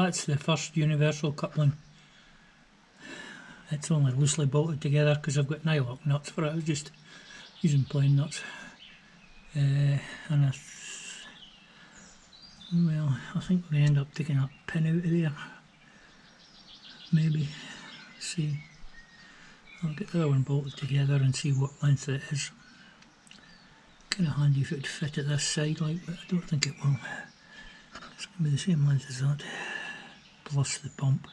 that's the first universal coupling. It's only loosely bolted together because I've got nylock nuts for it. I was just using plain nuts. And well, I think we're going to end up taking that pin out of there. Maybe. See. I'll get the other one bolted together and see what length it is. Kind of handy if it would fit at this side, like, but I don't think it will. It's going to be the same length as that, plus the pump.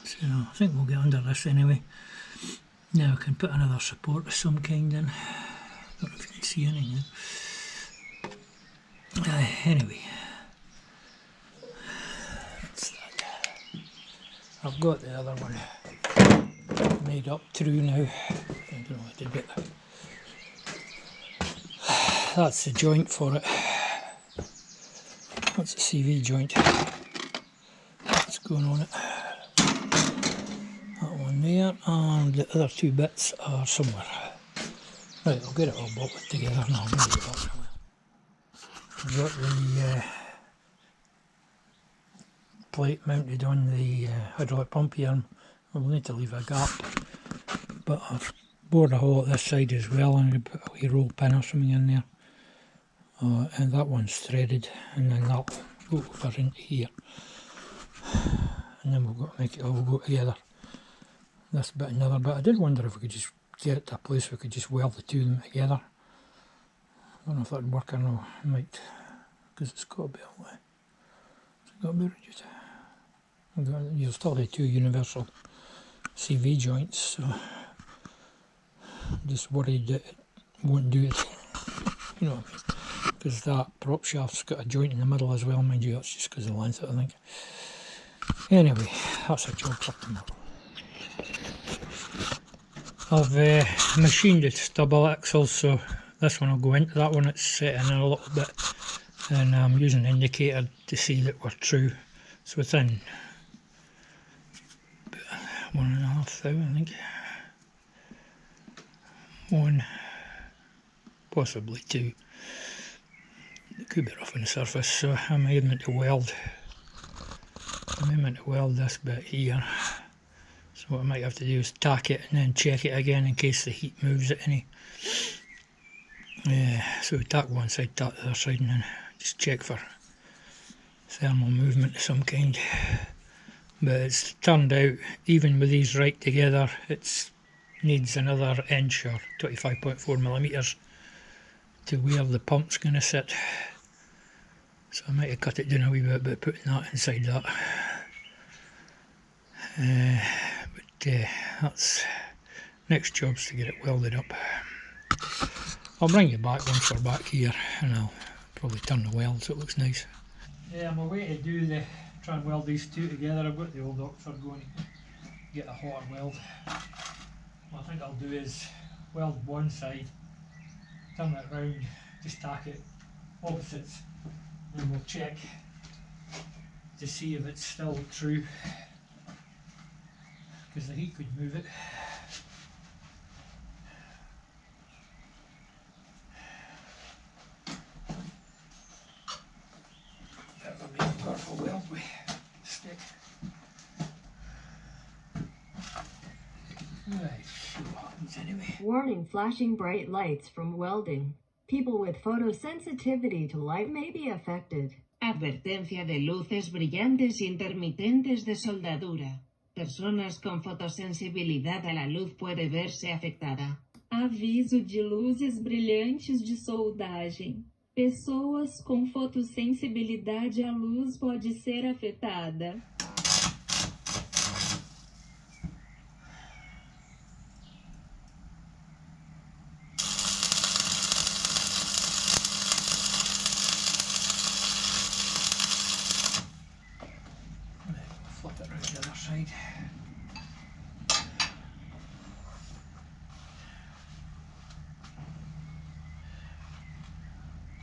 So I think we'll get under this anyway. Now I can put another support of some kind in. I don't know if you can see anything. Anyway, that's that. I've got the other one made up through now. I don't know what I did with that. That's the joint for it. That's the CV joint. That's going on it. That one there, and the other two bits are somewhere. Right, I'll get it all bolted together now. I've got the plate mounted on the hydraulic pump here. I'll need to leave a gap, but I've bored a hole at this side as well, and I put a wee roll pin or something in there. And that one's threaded, and then that'll go over into here, and then we've got to make it all go together. This bit and another bit. I did wonder if we could just get it to a place we could just weld the two of them together. I don't know if that would work or not. It might, because it's got a bit of it's got a bit rigid. You'll still have two universal CV joints, so just worried that it won't do it. You know what I mean? Because that prop shaft's got a joint in the middle as well, mind you. That's just because of the length of it, I think. Anyway, that's a job for tomorrow. I've machined the stubble axles, so this one will go into that one. It's setting in a little bit, and I'm using an indicator to see that we're true. It's within about 1.5 thou, I think. 1, possibly 2. It could be rough on the surface, so I'm aiming to weld. This bit here. So what I might have to do is tack it and then check it again in case the heat moves it any. So we tack one side, tack the other side, and then just check for thermal movement of some kind. But it's turned out, even with these right together, it needs another inch or 25.4mm to where the pump's going to sit. So I might have cut it down a wee bit by putting that inside that. But that's next job's to get it welded up. I'll bring you back once we're back here, and I'll probably turn the weld so it looks nice. Yeah, I'm away to try and weld these two together. I've got the old Oxford going to get a hotter weld. What I think I'll do is weld one side, turn it round, just tack it opposites, and we'll check to see if it's still true, because the heat could move it. That'll be a powerful weld with stick. Right, see what happens anyway. Warning: flashing bright lights from welding. People with photosensitivity to light may be affected. Advertencia de luces brillantes intermitentes de soldadura. Personas con fotosensibilidad a la luz puede verse afectada. Aviso de luzes brilhantes de soldagem. Pessoas com fotossensibilidade à luz pode ser afetada. Flip it around the other side.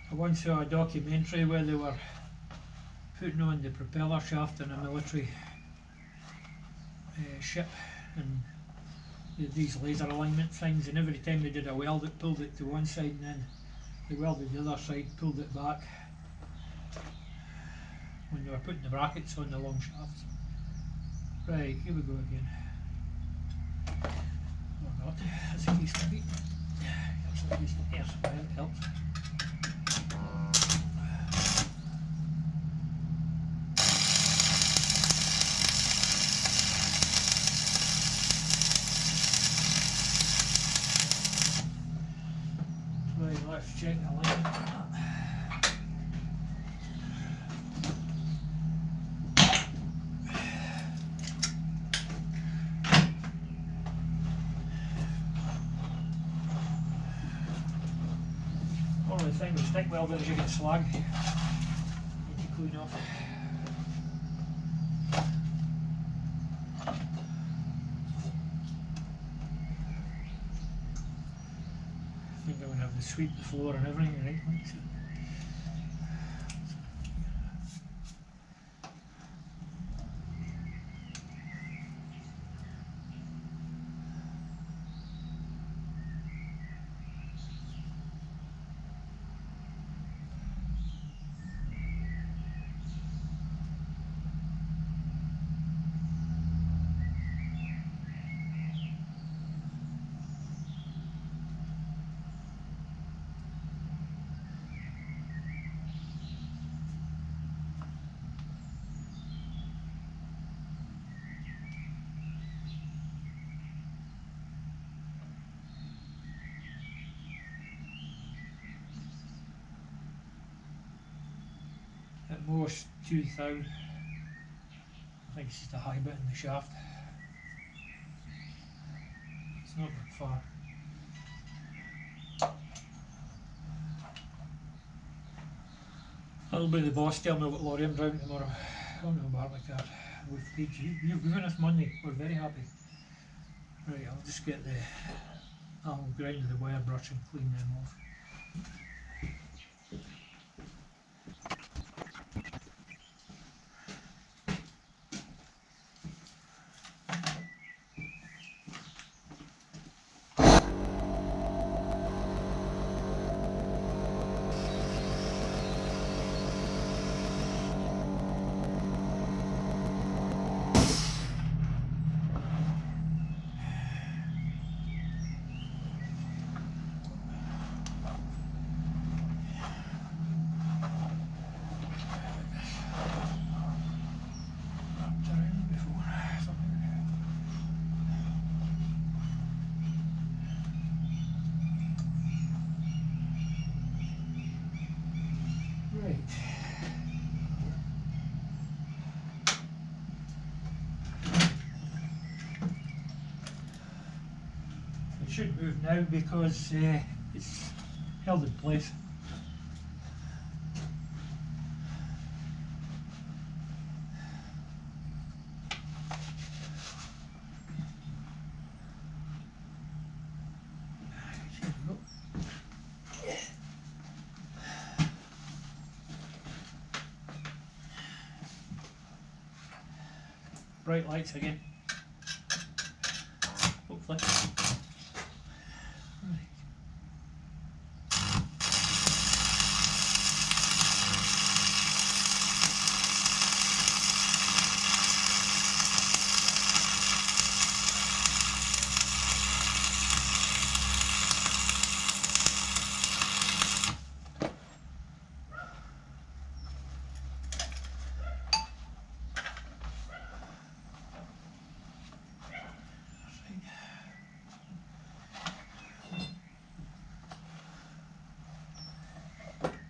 I once saw a documentary where they were putting on the propeller shaft in a military ship, and they had these laser alignment things, and every time they did a weld it pulled it to one side, and then they welded the other side, pulled it back. when they were putting the brackets on the long shafts. Right, here we go again. Or not, as the case may be. Helps at least the air supply, it helps. Right, let's check the line. Only thing with stick welding is you get slag. Need to clean off. I think I'm going to have to sweep the floor and everything, right? So. At most 2,000. I think it's just a high bit in the shaft. It's not that far. That'll be the boss. Tell me what lorry I'm driving tomorrow. Oh no, Barleycard. With PTO. You've given us money. We're very happy. Right, I'll just get the. I'll grind the wire brush and clean them off. It should move now because it's held in place. Bright lights again. Hopefully.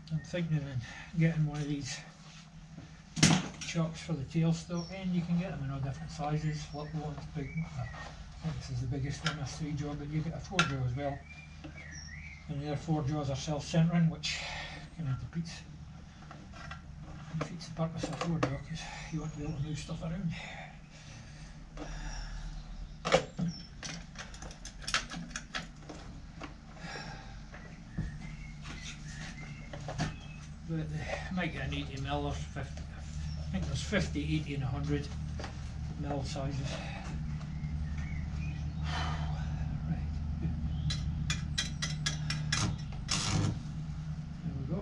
I'm thinking of getting one of these chocks for the tail stock end. You can get them in all different sizes. Flip ones, big. I think this is the biggest one, this 3-jaw, but you get a 4-jaw as well. And the other 4 jaws are self-centering, which kind of defeats the purpose of a 4-jaw because you want to be able to move stuff around. But I might get an 80mm or 50. I think there's 50, 80 and 100mm sizes. Right. There we go.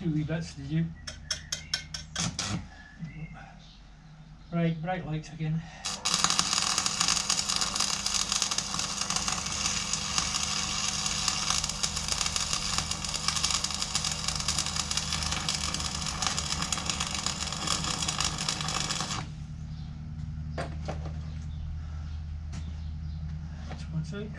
2 wee bits to do. Right, bright lights again. That's one side.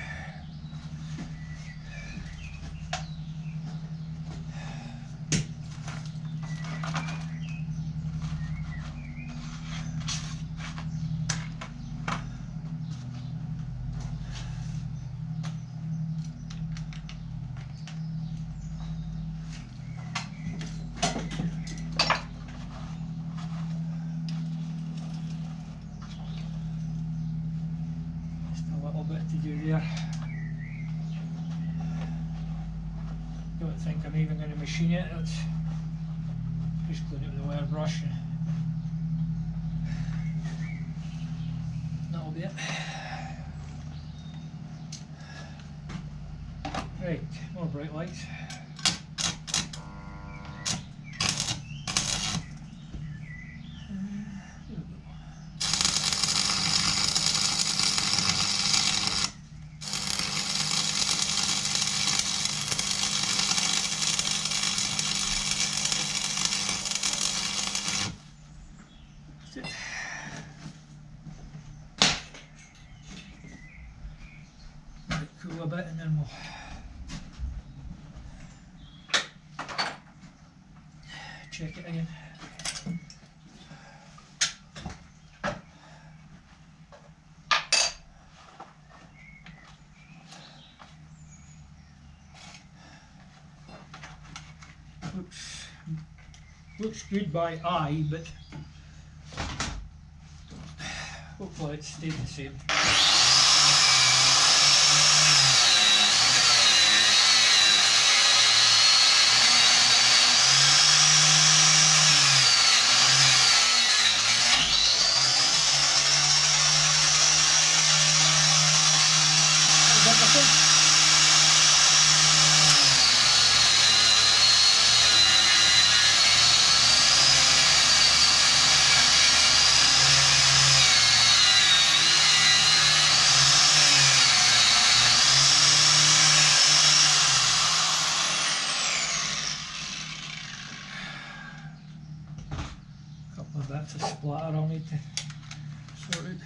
To do there. Don't think I'm even going to machine it. It's just going it with a wire brush and that'll be it. Right, more bright lights. Cool a bit and then we'll check it again. Looks good by eye, but hopefully it stayed the same. That's a splatter I'll need to sort it.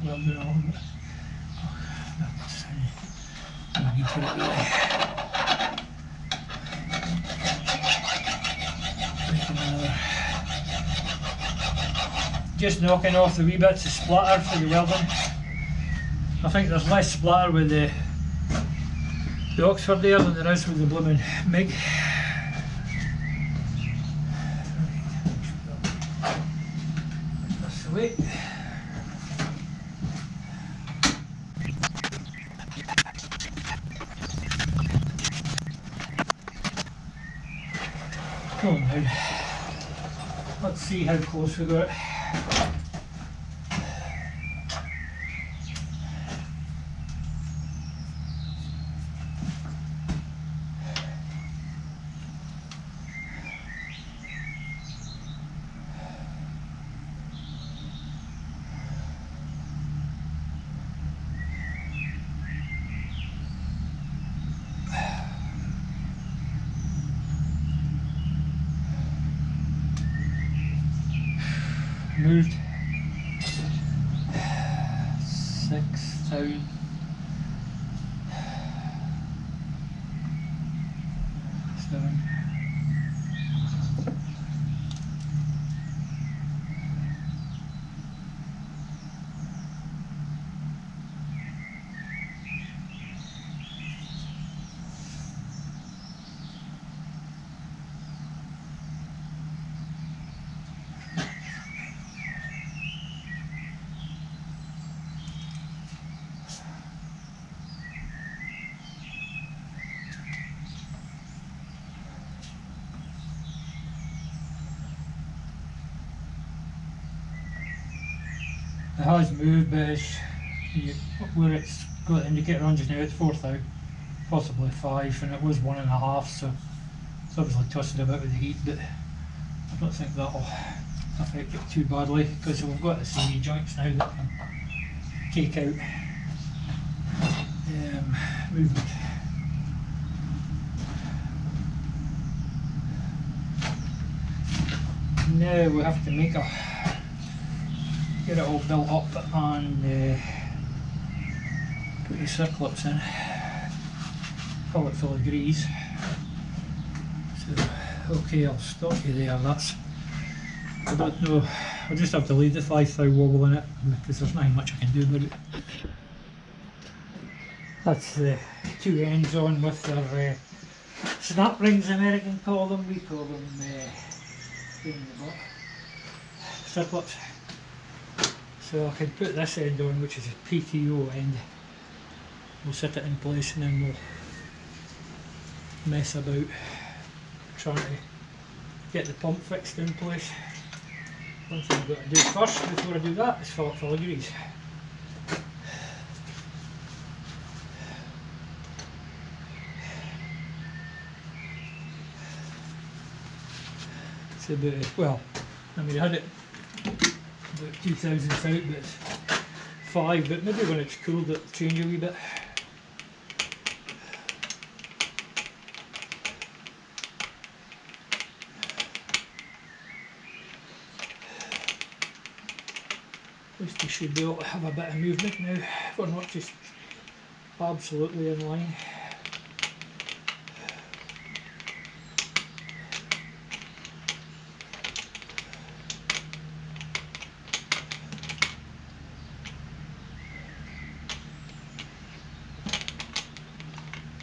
Welding on, but I need to put it away. Just knocking off the wee bits of splatter for the welding. I think there's less splatter with the Oxford there than there is with the blooming MIG. That's the way. Come on now. Let's see how close we got. Moved 6,000. 7. It has moved, but where it's got the indicator on just now, it's 4th out, possibly 5, and it was 1.5, so it's obviously tossing about with the heat, but I don't think that'll affect it too badly, because we've got the CV joints now that can take out movement. Now we have to get it all built up and put the circlips in, fill it full of grease. So, okay, I'll stop you there. I don't know, I'll just have to leave the 5 thou wobble in it because there's not much I can do about it. That's the 2 ends on with their snap rings, American call them, we call them in the butt circlips. So I can put this end on, which is a PTO end. We'll set it in place and then we'll mess about trying to get the pump fixed in place. One thing I've got to do first before I do that is fill it full of grease. It's about, well, I mean I had it about 2000 out, but it's 5, but maybe when it's cooled it'll change a wee bit. At least we should be able to have a bit of movement now, if we're not just absolutely in line.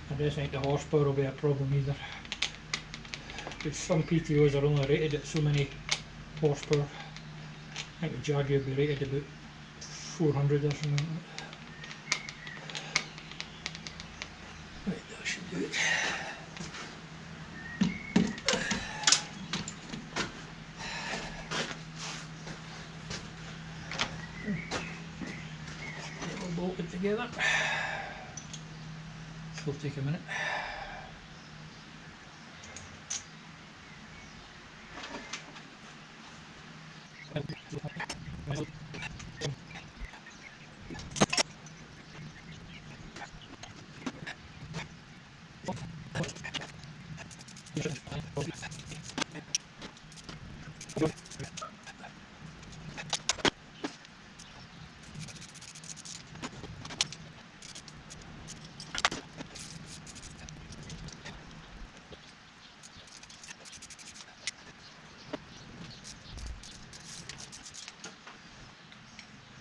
I don't think the horsepower will be a problem either, because some PTOs are only rated at so many horsepower. I think the Jaguar will be rated about 400 or something. Right, that should do it. Get it all bolted together. This will take a minute.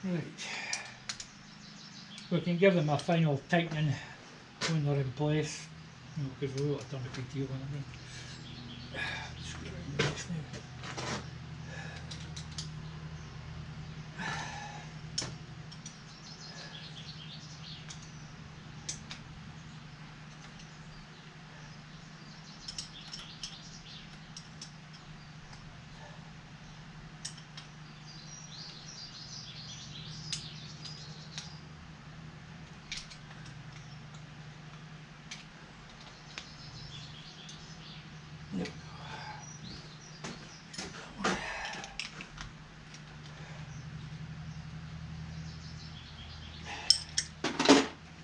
Right, we can give them a final tightening when they're in place, because we will have done the PTO on them. Screw in the next now. Yep.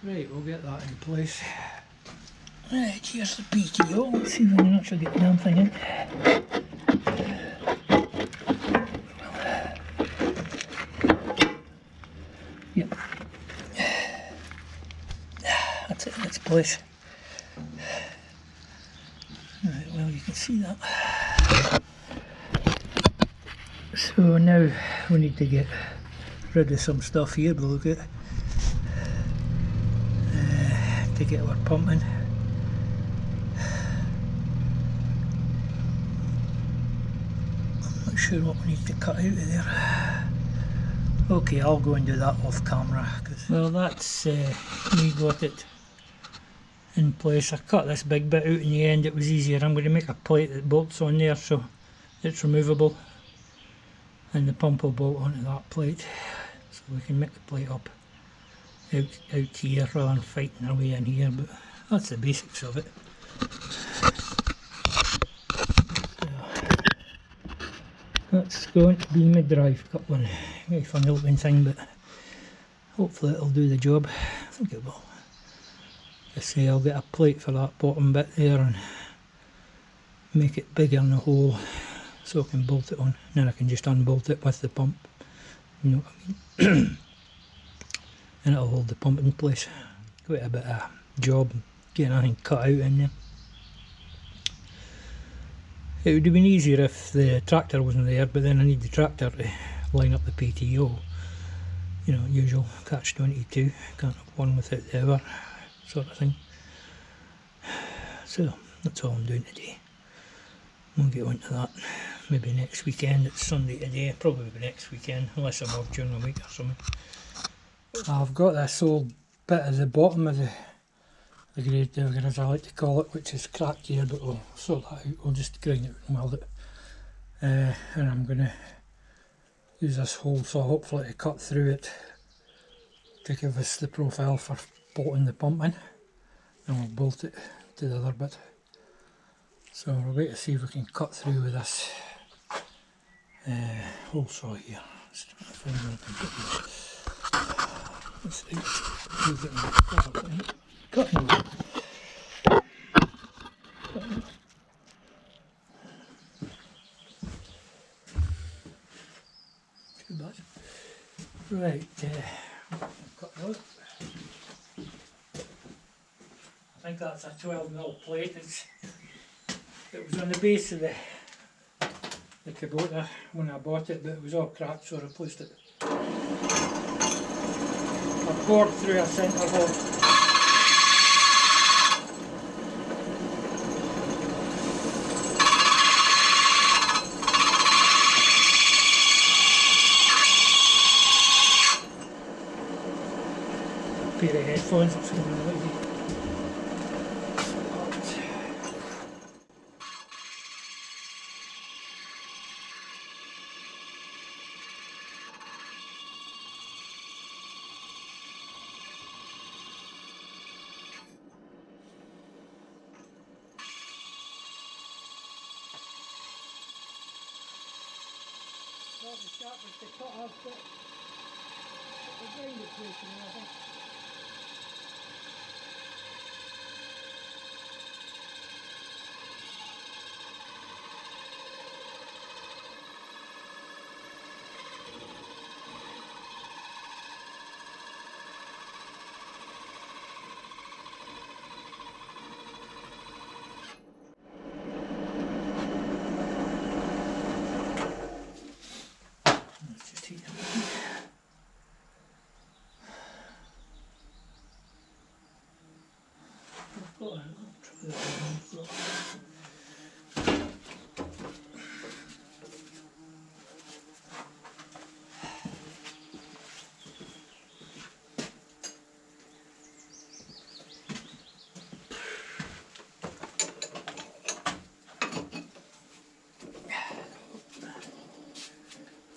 Right, we'll get that in place. Right, here's the PTO. Let's see if we can actually get the damn thing in. Yep. That's it in its place. Right, well, you can see that. So now we need to get rid of some stuff here, but look at it. To get our pumping. I'm not sure what we need to cut out of there. Okay, I'll go and do that off camera. Well, that's me got it in place. I cut this big bit out in the end, it was easier. I'm going to make a plate that bolts on there so it's removable, and the pump will bolt onto that plate. So So we can make the plate up out here rather than fighting our way in here, but that's the basics of it. That's going to be my drive coupling. Very funny looking thing, but hopefully it'll do the job. I think it will. I say I'll get a plate for that bottom bit there and make it bigger in the hole so I can bolt it on, and then I can just unbolt it with the pump, you know what I mean. And it'll hold the pump in place. Quite a bit of job getting everything cut out in there. It would have been easier if the tractor wasn't there, but then I need the tractor to line up the PTO. You know, usual catch-22, can't have one without the other sort of thing. So that's all I'm doing today. We'll get on to that maybe next weekend. It's Sunday today, probably next weekend, unless I'm off during the week or something. I've got this old bit at the bottom of the grade digger, as I like to call it, which is cracked here, but we'll sort that out. We'll just grind it and weld it. And I'm going to use this hole saw hopefully to cut through it to give us the profile for bolting the pump in, and we'll bolt it to the other bit. So we'll wait to see if we can cut through with this hole saw here. Let's try to find where I can put this. Let's use it in the cutting wheel. Too bad. Right, cut those. I think that's a 12mm plate. It was on the base of the Kubota when I bought it, but it was all cracked, so I replaced it. I bored through a centre hole. Pair of headphones, it's going to be noisy. Not the sharpest to cut off, but the grind it through to me, I think. Let's just heat them.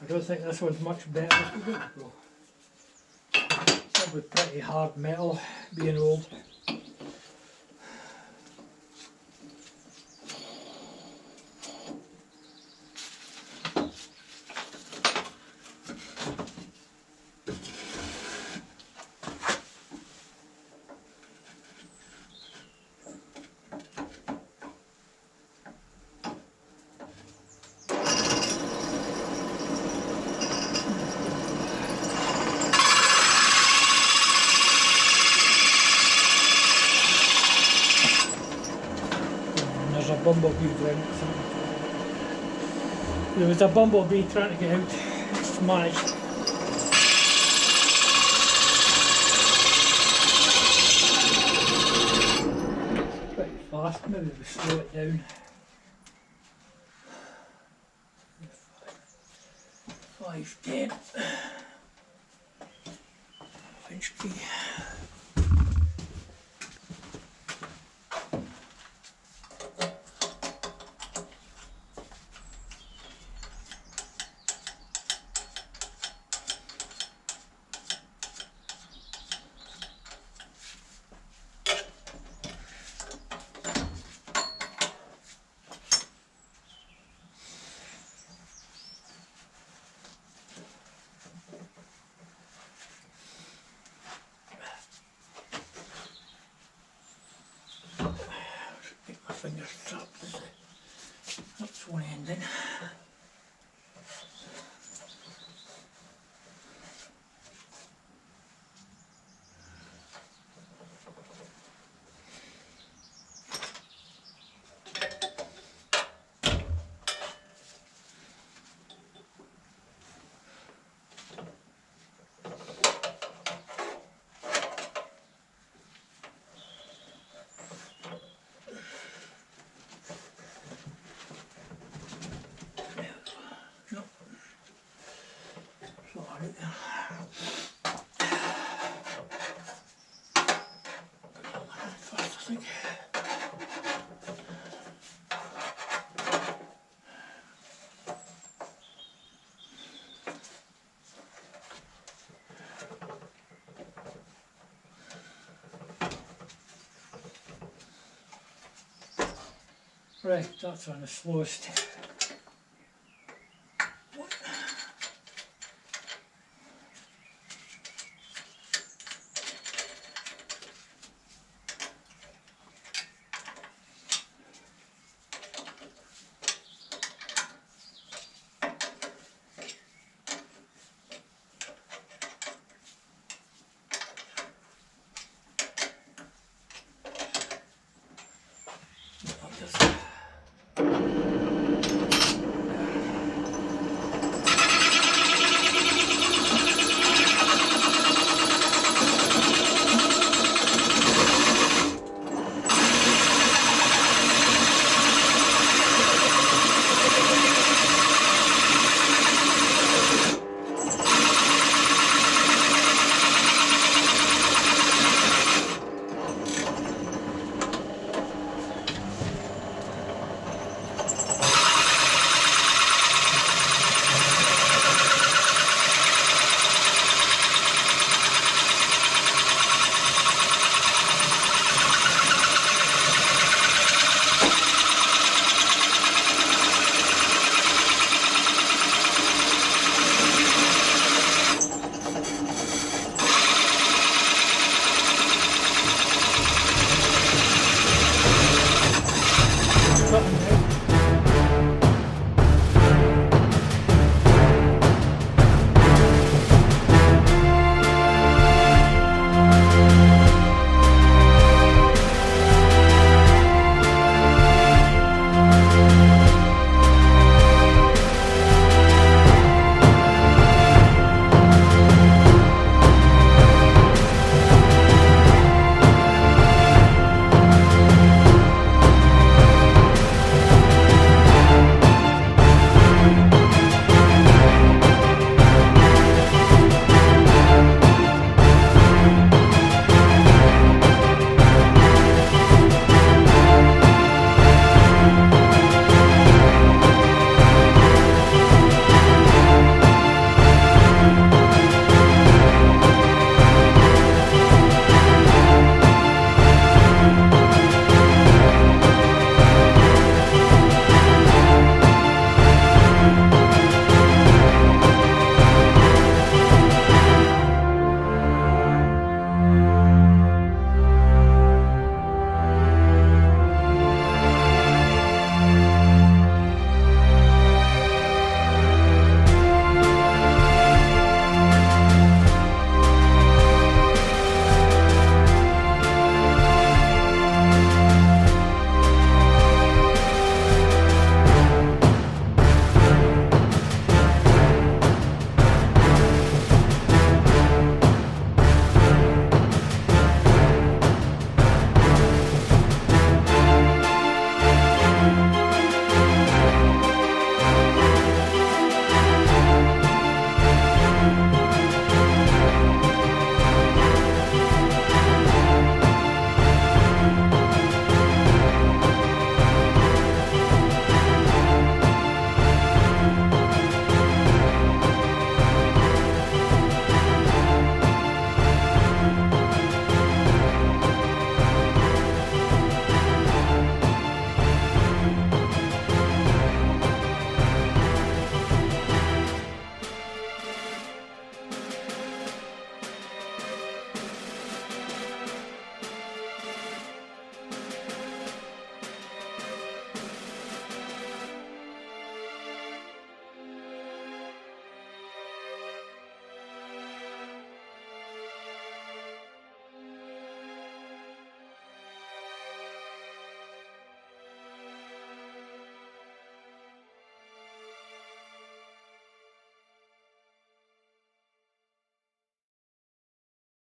I don't think this one's much better. Probably pretty hard metal, being old. There's a bumblebee trying to There was a bumblebee trying to get out. It's managed. Pretty fast, maybe we slow it down. 510. Inch key. fingers trapped. That's one end in. Right, that's on the slowest.